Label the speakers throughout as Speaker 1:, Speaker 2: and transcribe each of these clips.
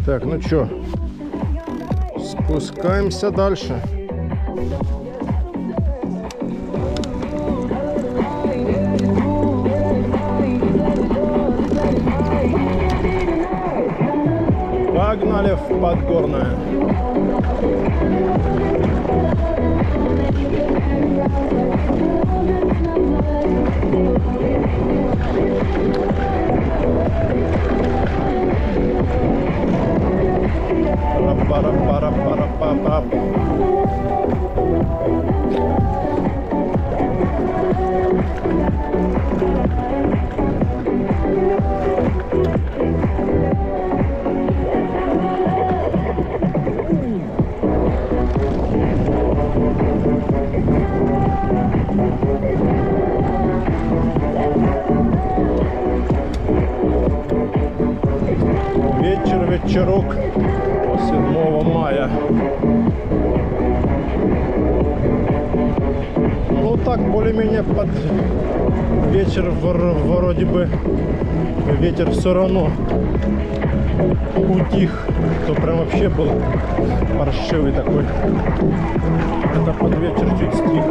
Speaker 1: Так, ну что, спускаемся дальше. Погнали в Подгорное. Пара-пара-пара-пара-пара. Вечерок 7 мая. Ну так, более-менее под вечер вроде бы ветер все равно утих. То прям вообще был паршивый такой. Это под вечер чуть стих.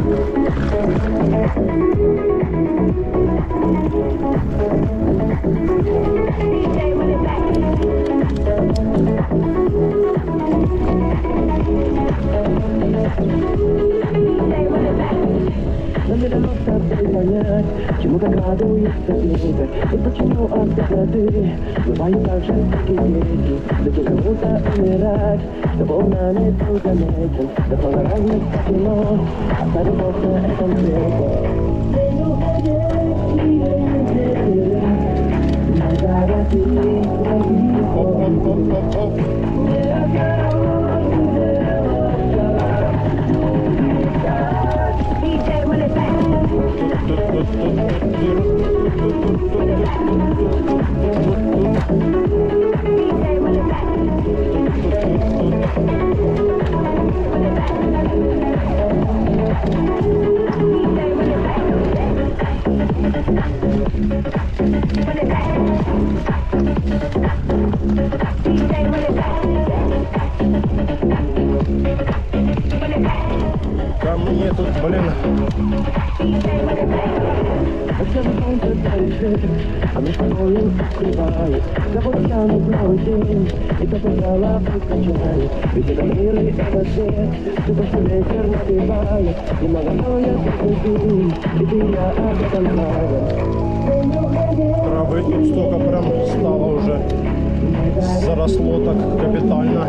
Speaker 2: Понять, чему так радуется ветер, и почему автократы бывают так же, как и дети. Зачем кому-то умирать, что волнами был заметен, да полноразных кино, оставил Бог на этом свете.
Speaker 1: Ко мне тут, блин.
Speaker 2: А мы с тобою скрывались, завод тянут новый день, и то поздала подкачали. Ведь это мир и это свет, все то, что ветер напевает. Немного, но я забуду, и ты я об этом знаю.
Speaker 1: Травы тут столько прям стало уже. Заросло так капитально.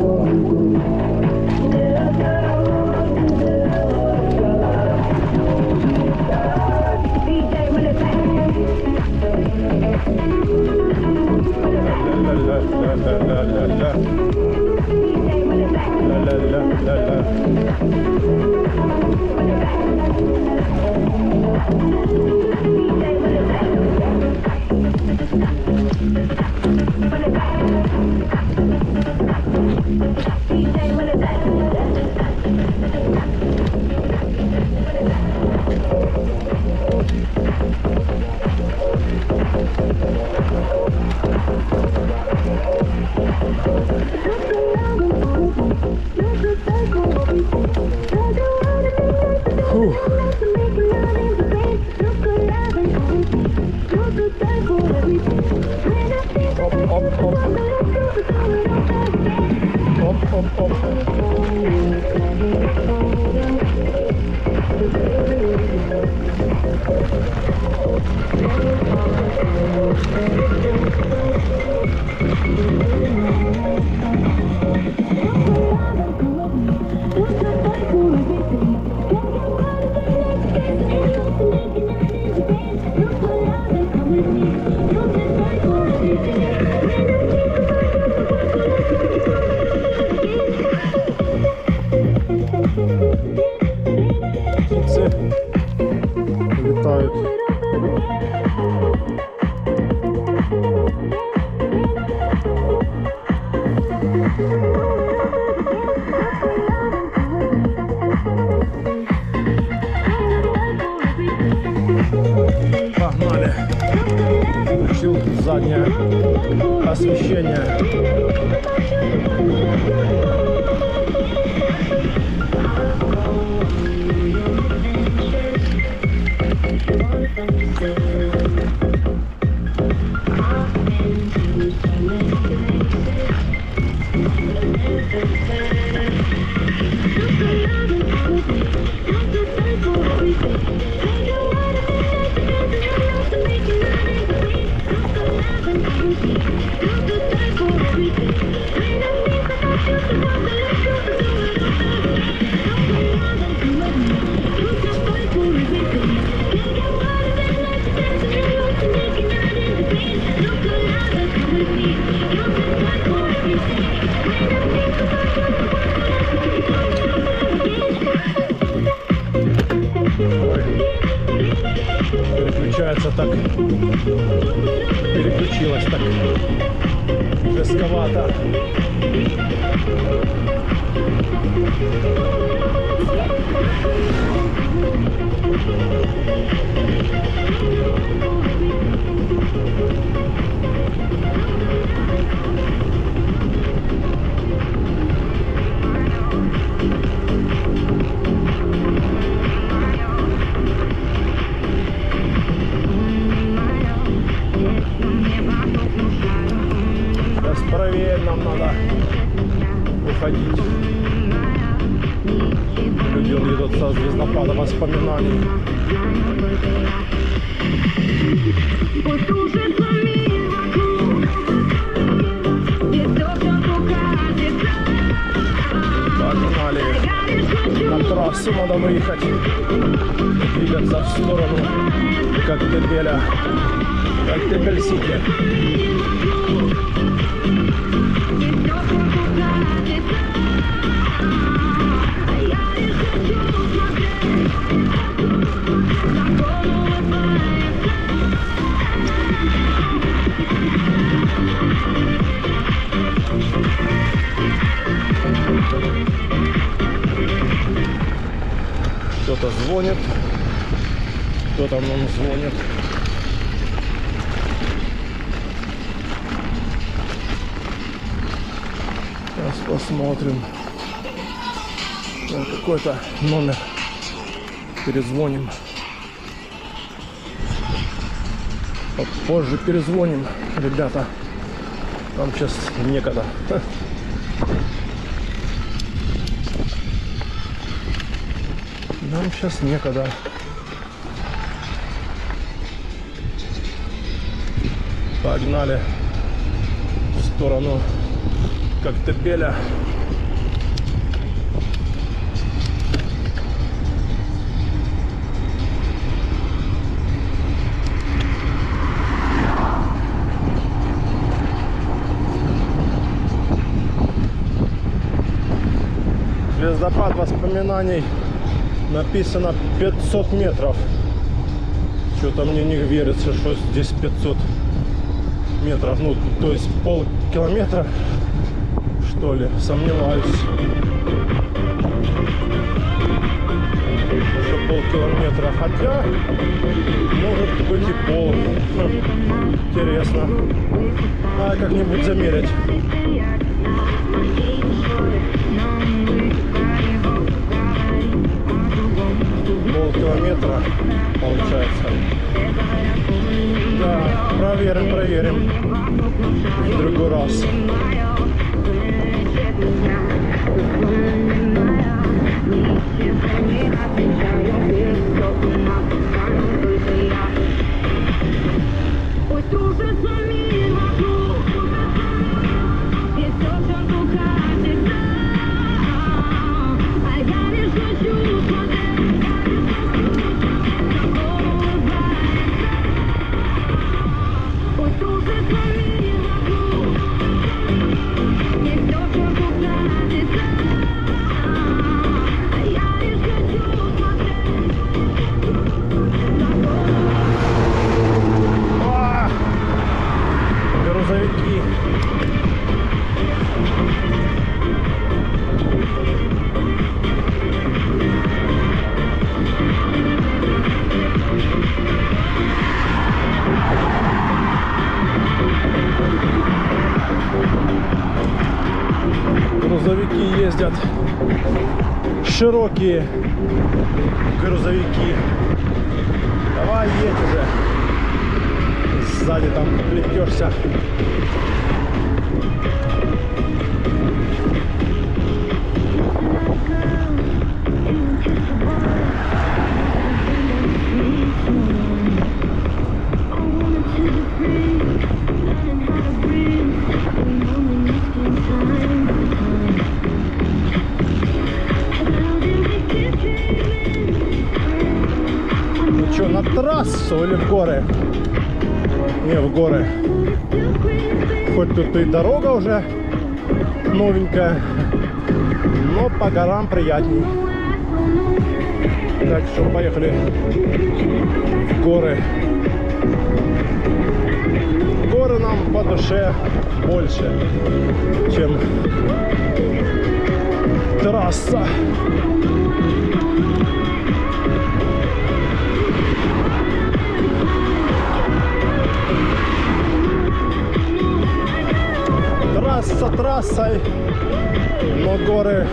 Speaker 1: заднее освещение. Переключается так. Переключилась так. Жестковато. Сейчас правее нам надо уходить. Люди едут со звездопада воспоминаний. Погнали. На трассу надо выехать. Двигаться в сторону Коктебеля. Коктебель-Сити. Кто-то звонит, кто там нам звонит. Сейчас посмотрим. Какой-то номер. Перезвоним. Позже перезвоним, ребята. Нам сейчас некогда. Нам сейчас некогда. Погнали в сторону Коктебеля. Звездопад воспоминаний. Написано 500 метров. Что-то мне не верится, что здесь 500 метров. Ну, то есть полкилометра, что ли. Сомневаюсь. Что полкилометра. Хотя, может быть и пол. Интересно. Надо как-нибудь замерить. Полкилометра получается. Да, проверим в другой раз. Грузовики. грузовики ездят, широкие грузовики. Давай, едь уже. Сзади там плетешься. Ну что, на трассу или в горы? Не, в горы. Хоть тут и дорога уже новенькая, но по горам приятней. Так что поехали в горы. Горы нам по душе больше, чем трасса. Трасса трассой, но горы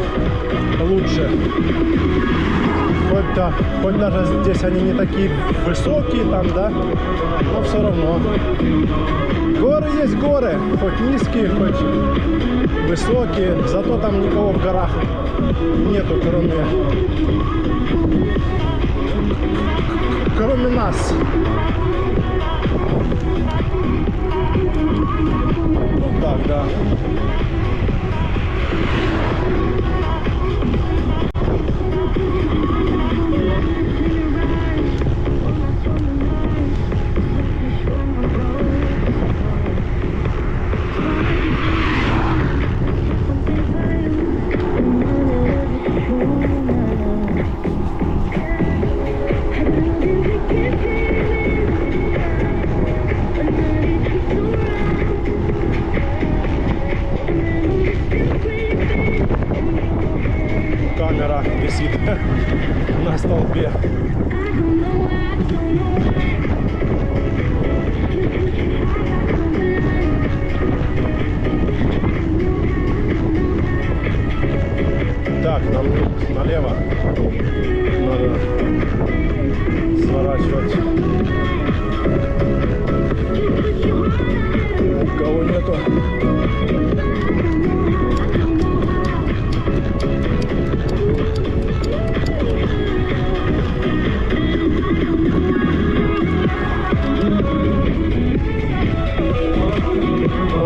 Speaker 1: лучше. Хоть даже здесь они не такие высокие там, да, но все равно. Горы есть горы, хоть низкие, хоть высокие, зато там никого в горах нету, кроме нас. Вот так, да. Камера висит на столбе. Так, нам налево надо сворачивать. Никого нету.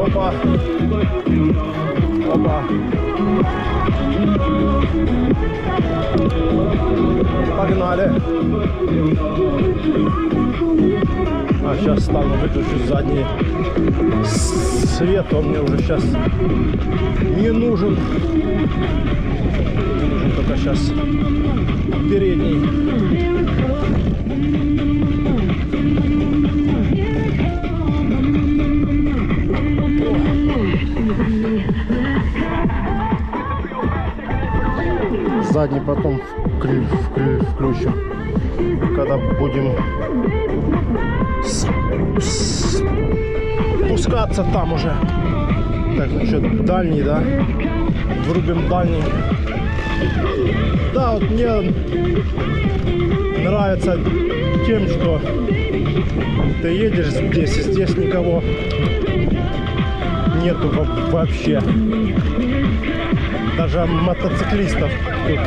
Speaker 1: Опа. Опа. Погнали. А сейчас стану, выключу задний свет, он мне уже сейчас не нужен. Нужен только сейчас передний. Задний потом включим, когда будем спускаться там уже. Так, ну что, дальний, да? Врубим дальний. Да, вот мне нравится тем, что ты едешь здесь, и здесь никого нету вообще. Даже мотоциклистов, тут,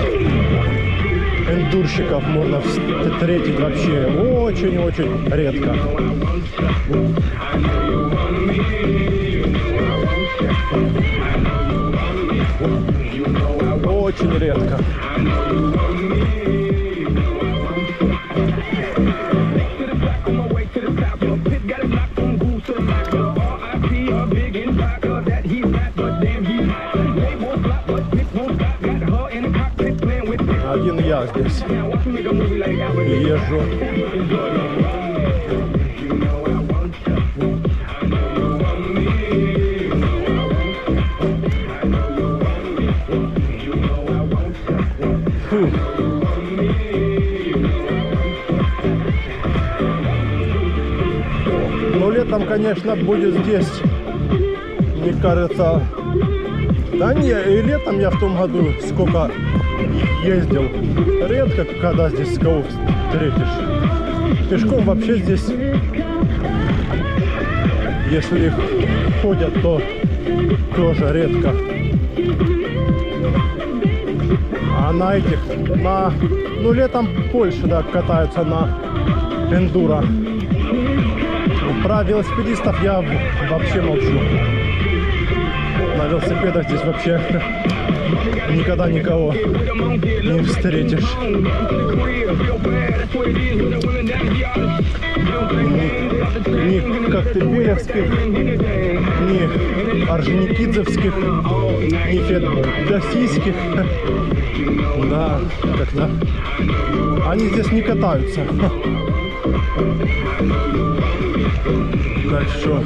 Speaker 1: эндурщиков можно встретить вообще очень-очень редко. Очень редко. Один я здесь езжу. Фу. Ну, летом, конечно, будет здесь, мне кажется, Да не, и летом я в том году сколько ездил. Редко, когда здесь кого встретишь. Пешком вообще здесь, если ходят, то тоже редко. А на этих, ну летом больше, да, катаются на эндуро. Про велосипедистов я вообще молчу. На велосипедах здесь вообще никогда никого не встретишь. Ни коктебелевских, ни орджоникидзевских, ни феодосийских. Да, как-то они здесь не катаются. Так что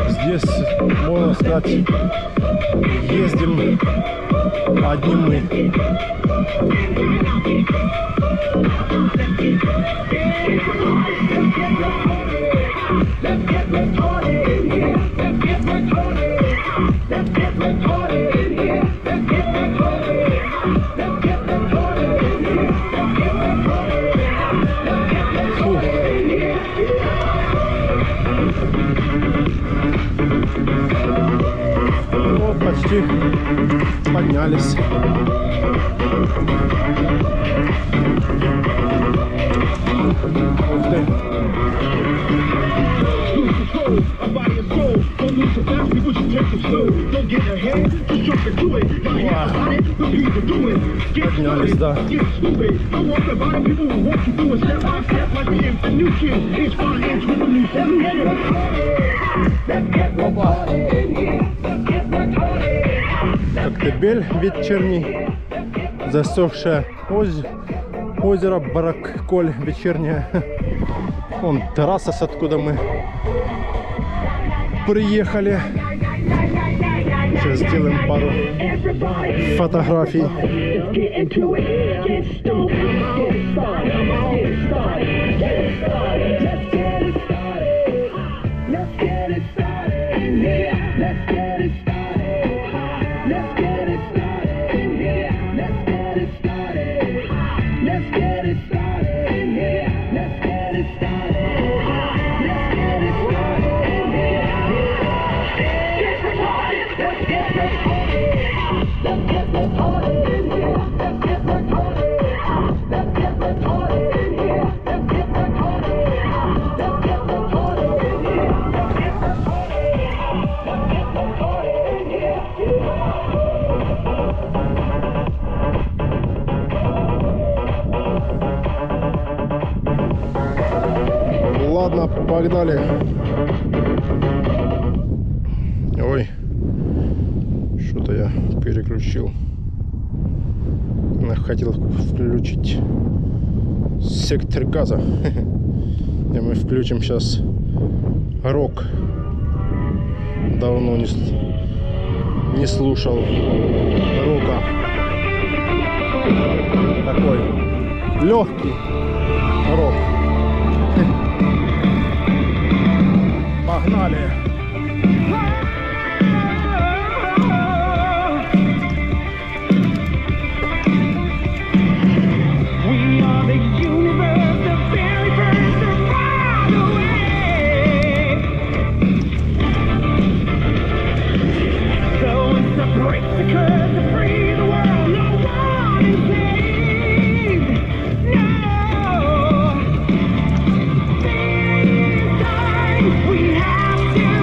Speaker 1: здесь, можно сказать, ездим одни мы. Вот почти поднялись. Ух ты. Поднялись, да. Коктебель вечерний, засохшее озеро Бараколь вечернее. Вон терраса, с откуда мы приехали. Сейчас сделаем пару фотографий. Ладно, погнали. Ой, что-то я переключил. Хотел включить сектор газа. И мы включим сейчас рок. Давно не слушал рока. Такой легкий рок. Погнали!
Speaker 3: We have to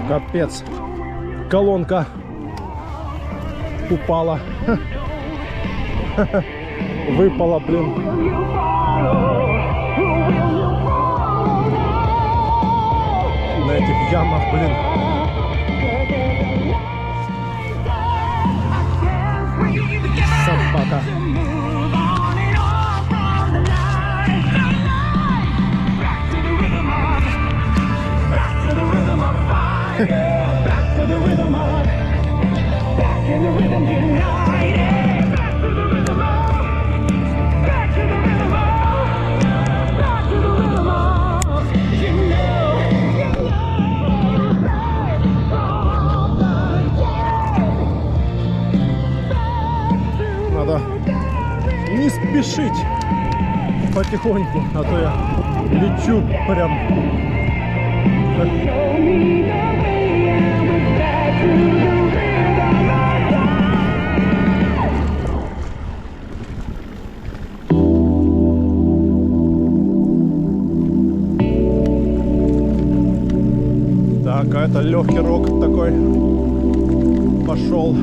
Speaker 1: Капец. Колонка упала. Выпала, блин. На этих ямах, блин. Собака. Надо не спешить потихоньку, а то я лечу прям. Так, а это легкий рок такой пошел.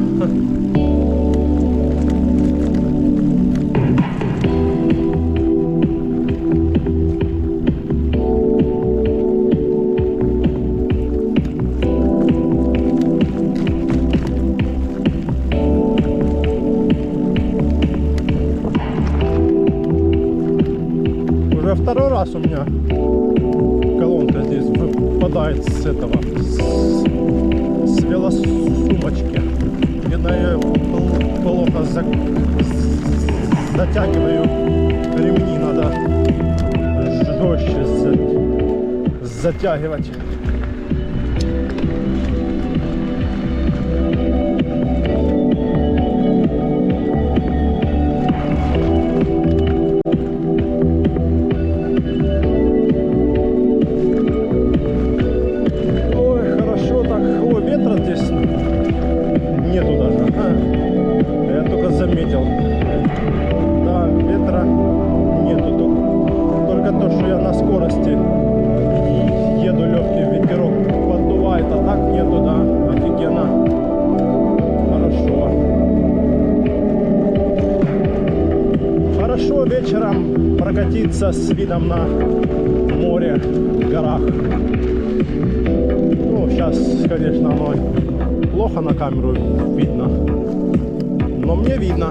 Speaker 1: Уже второй раз у меня колонка здесь выпадает с этого, с велосумочки. Видно, я ее плохо затягиваю ремни, надо жестче затягивать. Вечером прокатиться с видом на море, в горах. Ну, сейчас, конечно, оно плохо на камеру видно, но мне видно.